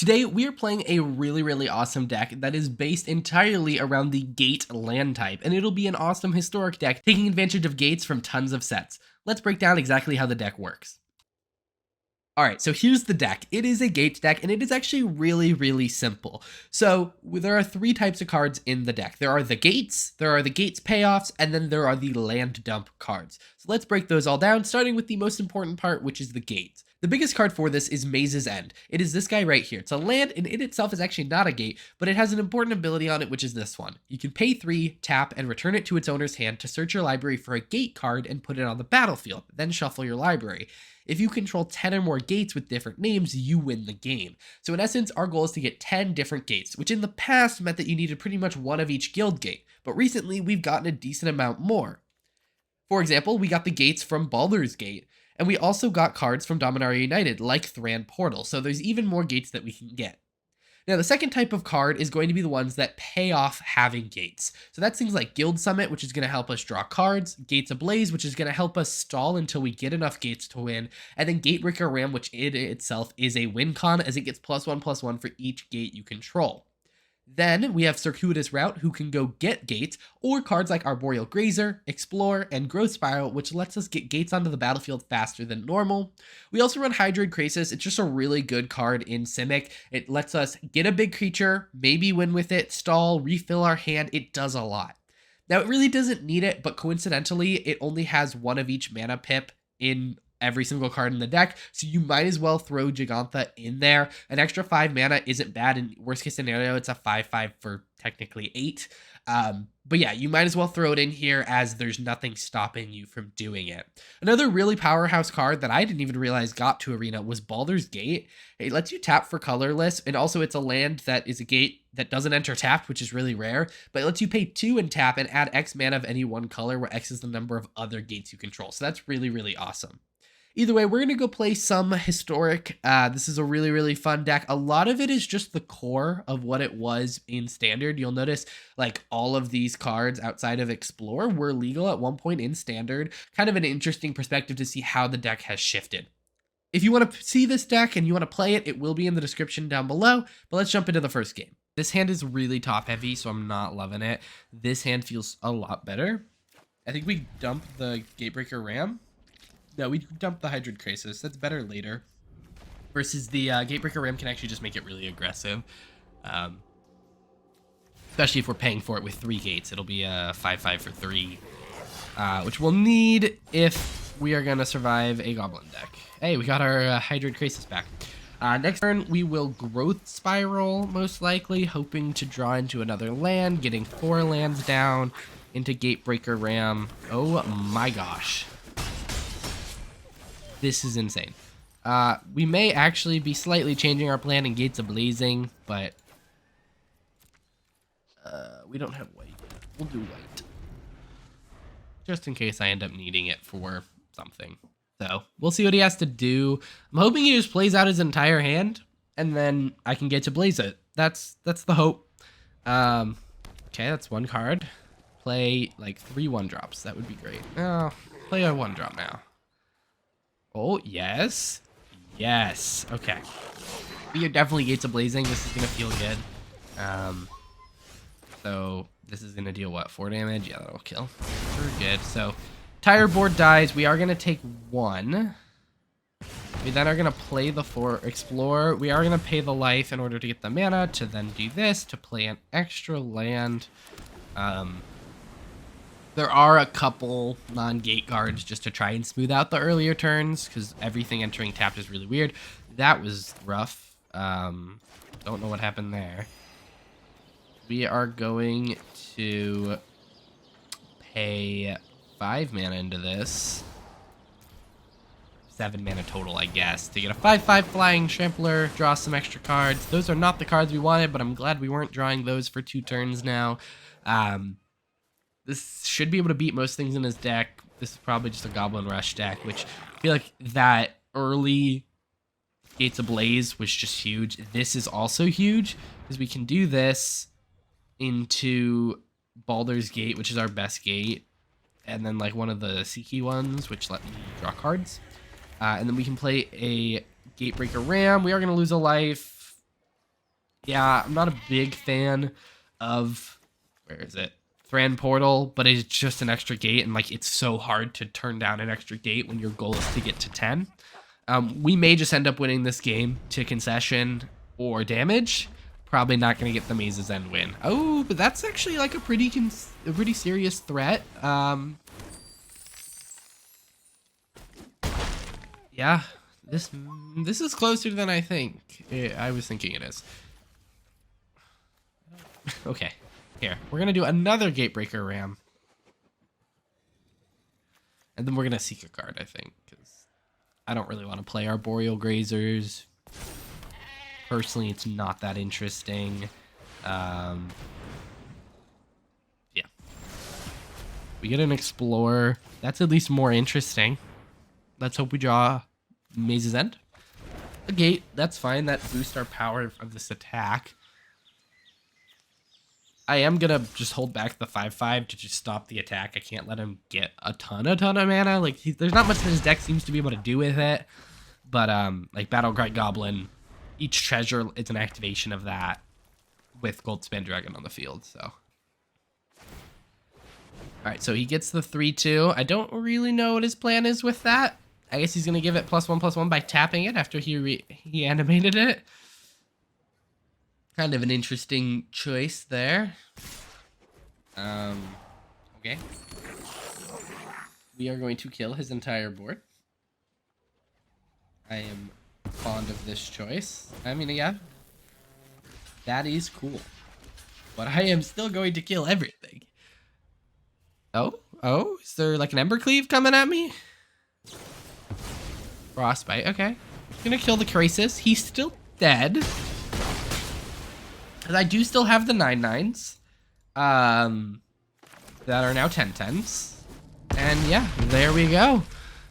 Today, we are playing a really awesome deck that is based entirely around the Gate land type, and it'll be an awesome historic deck taking advantage of gates from tons of sets. Let's break down exactly how the deck works. Alright, so here's the deck. It is a Gate deck, and it is actually really simple. So, there are three types of cards in the deck. There are the Gates payoffs, and then there are the land dump cards. So let's break those all down, starting with the most important part, which is the Gates. The biggest card for this is Maze's End. It is this guy right here. It's a land, and it itself is actually not a gate, but it has an important ability on it, which is this one. You can pay 3, tap, and return it to its owner's hand to search your library for a gate card and put it on the battlefield, then shuffle your library. If you control 10 or more gates with different names, you win the game. So in essence, our goal is to get 10 different gates, which in the past meant that you needed pretty much one of each guild gate, but recently we've gotten a decent amount more. For example, we got the gates from Baldur's Gate, and we also got cards from Dominaria United, like Thran Portal, so there's even more gates that we can get. Now, the second type of card is going to be the ones that pay off having gates. So that's things like Guild Summit, which is going to help us draw cards, Gates Ablaze, which is going to help us stall until we get enough gates to win, and then Gatebreaker Ram, which it itself is a win con, as it gets +1/+1 for each gate you control. Then we have Circuitous Route, who can go get gates, or cards like Arboreal Grazer, Explore, and Growth Spiral, which lets us get gates onto the battlefield faster than normal. We also run Hydroid Krasis. It's just a really good card in Simic. It lets us get a big creature, maybe win with it, stall, refill our hand. It does a lot. Now, it really doesn't need it, but coincidentally, it only has one of each mana pip in every single card in the deck, so you might as well throw Gigantha in there. An extra 5 mana isn't bad. In worst case scenario, it's a 5/5 for technically 8. But yeah, you might as well throw it in here, as there's nothing stopping you from doing it. Another really powerhouse card that I didn't even realize got to Arena was Baldur's Gate. It lets you tap for colorless, and also it's a land that is a gate that doesn't enter tapped, which is really rare, but it lets you pay 2 and tap and add X mana of any one color, where X is the number of other gates you control. So that's really awesome. Either way, we're going to go play some historic. This is a really fun deck. A lot of it is just the core of what it was in Standard. You'll notice like all of these cards outside of Explore were legal at one point in Standard. Kind of an interesting perspective to see how the deck has shifted. If you want to see this deck and you want to play it, it will be in the description down below. But let's jump into the first game. This hand is really top heavy, so I'm not loving it. This hand feels a lot better. I think we dump the Gatebreaker Ram. No, we dumped the Hydroid Krasis. That's better later. Versus the Gatebreaker Ram can actually just make it really aggressive. Especially if we're paying for it with 3 gates. It'll be a 5/5 for 3. Which we'll need if we are going to survive a Goblin deck. Hey, we got our Hydroid Krasis back. Next turn, we will Growth Spiral, most likely, hoping to draw into another land, getting 4 lands down into Gatebreaker Ram. Oh my gosh. This is insane. We may actually be slightly changing our plan in Gates Ablazing, but we don't have white. We'll do white. Just in case I end up needing it for something. So, we'll see what he has to do. I'm hoping he just plays out his entire hand, and then I can get to blaze it. That's the hope. Okay, that's 1 card. Play like 3 1-drops. That would be great. Oh, play a 1-drop now. Oh, yes. Yes. Okay. We are definitely Gates Ablazing. This is going to feel good. So, this is going to deal what? 4 damage? Yeah, that'll kill. We're good. So, Tire Board dies. We are going to take 1. We then are going to play the 4 Explore. We are going to pay the life in order to get the mana to then do this, to play an extra land. There are a couple non-gate cards just to try and smooth out the earlier turns, because everything entering tapped is really weird. That was rough. Don't know what happened there. We are going to pay 5 mana into this. 7 mana total, I guess, to get a 5/5 Flying Trampler, draw some extra cards. Those are not the cards we wanted, but I'm glad we weren't drawing those for 2 turns now. This should be able to beat most things in his deck. This is probably just a Goblin Rush deck, which I feel like that early Gates Ablaze was just huge. This is also huge, because we can do this into Baldur's Gate, which is our best gate, and then like one of the Seeky ones, which let me draw cards. And then we can play a Gatebreaker Ram. We are going to lose a life. Yeah, I'm not a big fan of, where is it? Thran Portal, but it's just an extra gate, and like it's so hard to turn down an extra gate when your goal is to get to 10. We may just end up winning this game to concession or damage. Probably not going to get the Maze's End win. Oh, but that's actually like a pretty serious threat. Yeah, this is closer than I was thinking it is. Okay, here we're gonna do another Gatebreaker Ram, and then we're gonna seek a card. I think because I don't really want to play Arboreal Grazers. Personally, it's not that interesting. Yeah. We get an Explorer. That's at least more interesting. Let's hope we draw Maze's End. A gate, that's fine. That boosts our power of this attack. I am going to just hold back the 5/5 to just stop the attack. I can't let him get a ton of mana. Like, there's not much that his deck seems to be able to do with it. But, like, Battlecry Goblin, each treasure is an activation of that with Goldspan Dragon on the field, so. Alright, so he gets the 3/2. I don't really know what his plan is with that. I guess he's going to give it +1/+1 by tapping it after he animated it. Kind of an interesting choice there. Okay. We are going to kill his entire board. I am fond of this choice. I mean, yeah, that is cool. But I am still going to kill everything. Oh, is there like an Embercleave coming at me? Frostbite, okay. Gonna kill the Crisis. He's still dead. I do still have the 9/9s. That are now 10/10s. And yeah, there we go.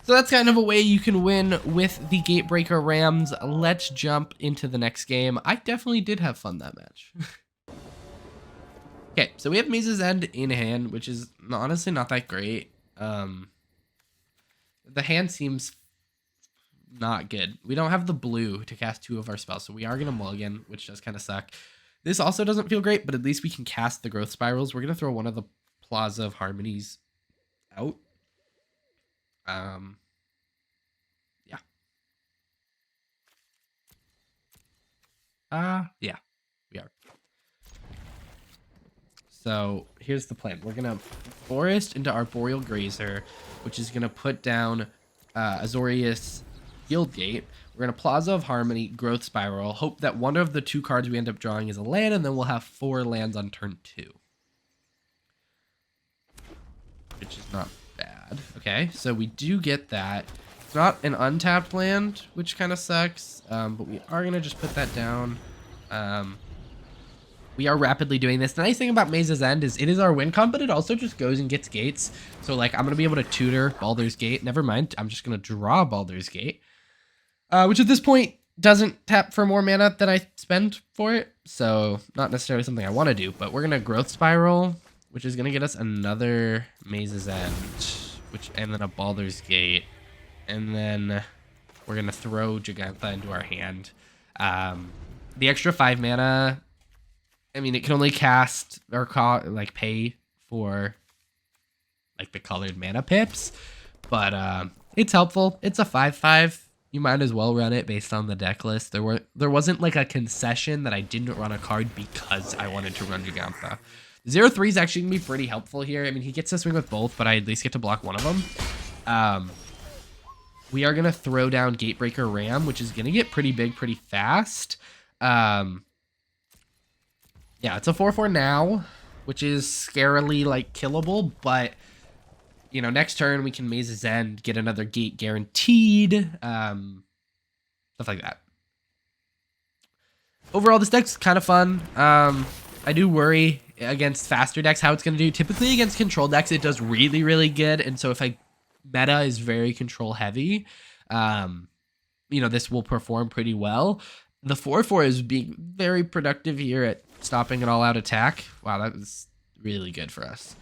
So that's kind of a way you can win with the Gatebreaker Rams. Let's jump into the next game. I definitely did have fun that match. Okay, so we have Maze's End in hand, which is honestly not that great. The hand seems not good. We don't have the blue to cast 2 of our spells, so we are going to mulligan, which does kind of suck. This also doesn't feel great, but at least we can cast the Growth Spirals. We're going to throw one of the Plaza of Harmonies out. Yeah. Yeah, we are. So here's the plan. We're going to Forest into Arboreal Grazer, which is going to put down Azorius Guildgate. We're going to Plaza of Harmony, Growth Spiral, hope that one of the 2 cards we end up drawing is a land, and then we'll have 4 lands on turn 2. Which is not bad. Okay, so we do get that. It's not an untapped land, which kind of sucks, but we are going to just put that down. We are rapidly doing this. The nice thing about Maze's End is it is our win con, but it also just goes and gets gates. So, like, I'm going to be able to tutor Baldur's Gate. Never mind, I'm just going to draw Baldur's Gate. Which at this point doesn't tap for more mana than I spend for it. So, not necessarily something I want to do, but we're going to Growth Spiral, which is going to get us another Maze's End, and then a Baldur's Gate. And then we're going to throw Jegantha into our hand. The extra 5 mana, I mean, it can only cast or pay for like the colored mana pips, but it's helpful. It's a 5/5. You might as well run it based on the deck list. There wasn't like a concession that I didn't run a card because I wanted to run Jegantha. 0/3 is actually gonna be pretty helpful here. I mean, he gets to swing with both, but I at least get to block one of them. We are gonna throw down Gatebreaker Ram, which is gonna get pretty big pretty fast. Yeah, it's a 4/4 now, which is scarily like killable, but you know, next turn we can Maze's End, get another gate guaranteed, stuff like that. Overall, this deck's kind of fun. I do worry against faster decks how it's going to do. Typically against control decks, it does really, really good, and so if meta is very control heavy, you know, this will perform pretty well. The 4/4 is being very productive here at stopping an all-out attack. Wow, that was really good for us.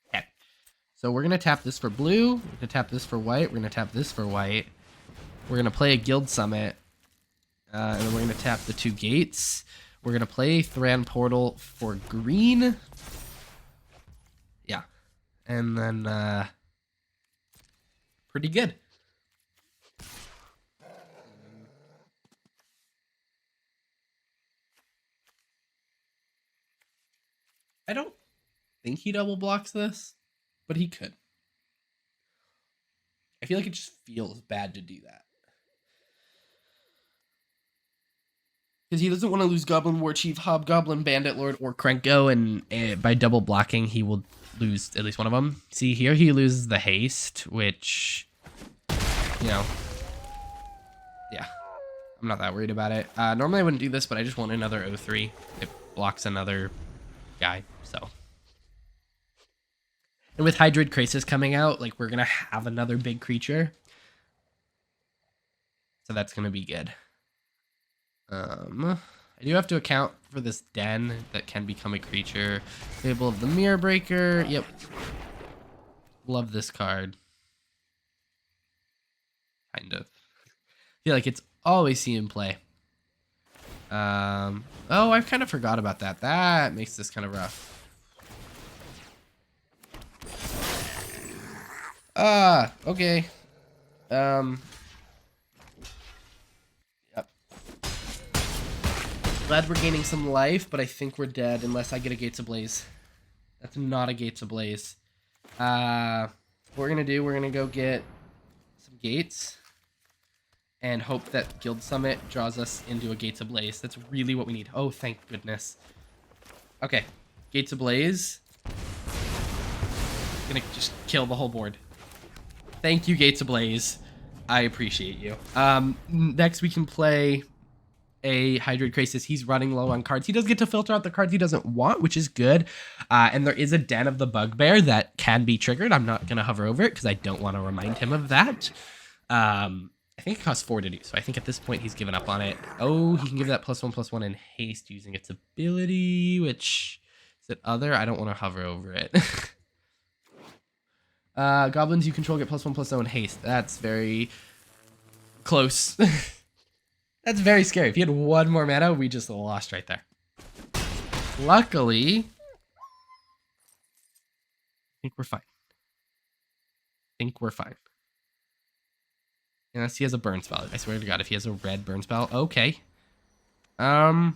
Okay. So we're going to tap this for blue. We're going to tap this for white. We're going to tap this for white. We're going to play a Guild Summit. And then we're going to tap the 2 gates. We're going to play Thran Portal for green. Yeah. And then, pretty good. I don't think he double blocks this, but he could. I feel like it just feels bad to do that. Because he doesn't want to lose Goblin War Chief, Hobgoblin, Bandit Lord, or Krenko, and by double blocking, he will lose at least one of them. See, here he loses the haste, which, you know, yeah, I'm not that worried about it. Normally I wouldn't do this, but I just want another 0-3. It blocks another guy, so. And with Hydroid Krasis coming out, like, we're going to have another big creature. So that's going to be good. I do have to account for this den that can become a creature. Fable of the Mirror Breaker. Yep. Love this card. Kind of. Feel like it's always seen in play. Oh, I kind of forgot about that. That makes this kind of rough. Okay. Yep. Glad we're gaining some life, but I think we're dead unless I get a Gates Ablaze. That's not a Gates Ablaze. What we're gonna do, we're gonna go get some gates and hope that Guild Summit draws us into a Gates Ablaze. That's really what we need. Oh, thank goodness. Okay, Gates Ablaze. Gonna just kill the whole board. Thank you, Gates Ablaze. I appreciate you. Next we can play a Hydroid Krasis. He's running low on cards. He does get to filter out the cards he doesn't want, which is good. And there is a Den of the Bugbear that can be triggered. I'm not going to hover over it because I don't want to remind him of that. I think it costs 4 to do, so I think at this point he's given up on it. Oh, he can give that +1/+1 in haste using its ability, which is it other? I don't want to hover over it. Goblins you control get +1/+0 in haste. That's very close. That's very scary. If he had 1 more mana, we just lost right there. Luckily, I think we're fine. Unless he has a burn spell. I swear to God, if he has a red burn spell, okay. So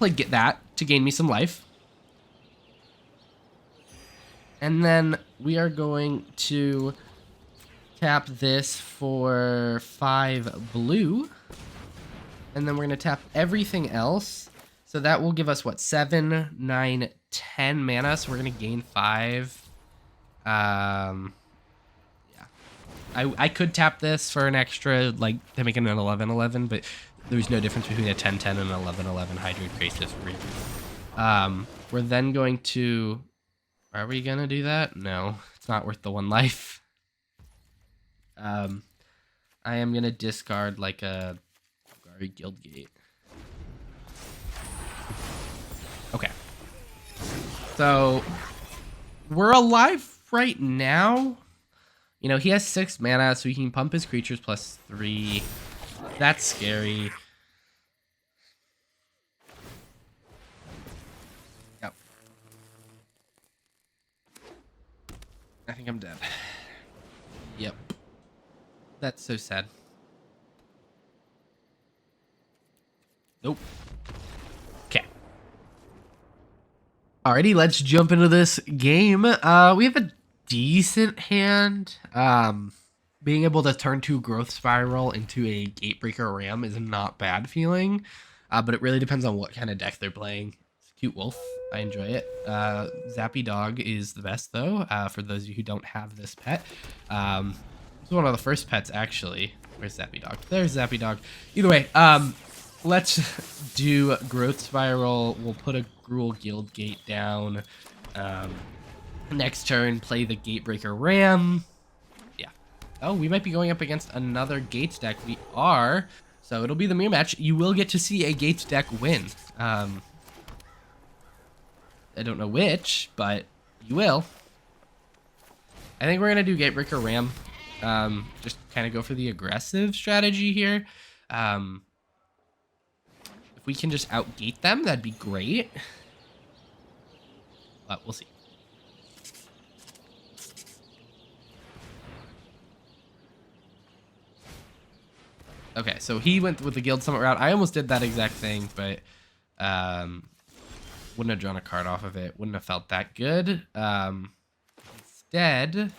get that to gain me some life. And then we are going to tap this for 5 blue. And then we're going to tap everything else. So that will give us, what, 7, 9, 10 mana. So we're going to gain 5. Yeah. I could tap this for an extra, like, to make it an 11/11, but there's no difference between a 10/10 and an 11/11 Hydroid Krasis. We're then going to... Are we going to do that? No, it's not worth the 1 life. I am going to discard, like, a Guild Gate. Okay. So, we're alive right now. You know, he has 6 mana, so he can pump his creatures +3. That's scary. Yep. I think I'm dead. Yep. That's so sad. Nope. Okay. Alrighty, let's jump into this game. We have a decent hand. Being able to turn 2 Growth Spiral into a Gatebreaker Ram is not bad feeling. But it really depends on what kind of deck they're playing. It's a cute wolf. I enjoy it. Zappy Dog is the best, though, for those of you who don't have this pet. It's one of the first pets, actually. Where's Zappy Dog? There's Zappy Dog. Either way, let's do Growth Spiral. We'll put a Gruul Guild Gate down. Next turn, play the Gatebreaker Ram. Yeah. Oh, we might be going up against another Gates deck. We are. So it'll be the mirror match. You will get to see a Gates deck win. I don't know which, but you will. I think we're going to do Gatebreaker Ram. Just kind of go for the aggressive strategy here. If we can just outgate them, that'd be great. But we'll see. Okay, so he went with the Guild Summit route. I almost did that exact thing, but wouldn't have drawn a card off of it. Wouldn't have felt that good. Instead,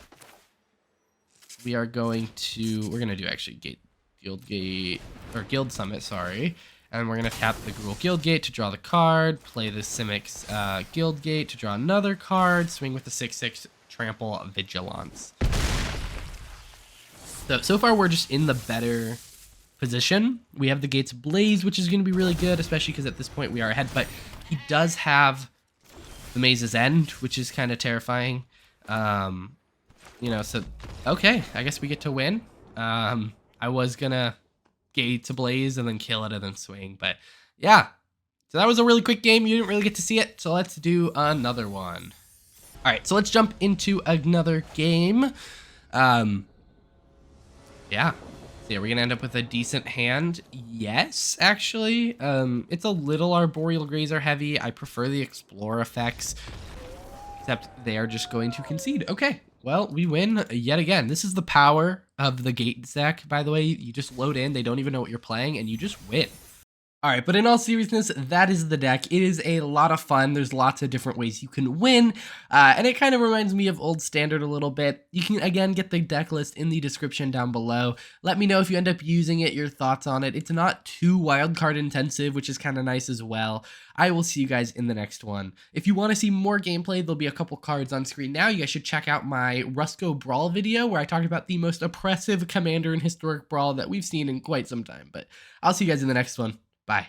we're going to do actually Guild Summit, sorry. And we're going to tap the Gruul Guild Gate to draw the card, play the Simic Guild Gate to draw another card, swing with the 6/6 Trample Vigilance. So far we're just in the better position. We have the Gates Blaze, which is going to be really good, especially because at this point we are ahead, but he does have the Maze's End, which is kind of terrifying. You know, so, okay, I guess we get to win. I was gonna Gate to Blaze and then kill it and then swing, but yeah. So that was a really quick game. You didn't really get to see it, so let's do another one. All right, so let's jump into another game. Yeah. So yeah, we're gonna end up with a decent hand. Yes, actually. It's a little Arboreal Grazer heavy. I prefer the Explore effects, except they are just going to concede. Okay, well, we win yet again. This is the power of the Gate deck, by the way. You just load in, they don't even know what you're playing, and you just win. All right, but in all seriousness, that is the deck. It is a lot of fun. There's lots of different ways you can win, and it kind of reminds me of Old Standard a little bit. You can, again, get the deck list in the description down below. Let me know if you end up using it, your thoughts on it. It's not too wildcard intensive, which is kind of nice as well. I will see you guys in the next one. If you want to see more gameplay, there'll be a couple cards on screen now. You guys should check out my Rusko Brawl video, where I talked about the most oppressive commander in Historic Brawl that we've seen in quite some time. But I'll see you guys in the next one. Bye.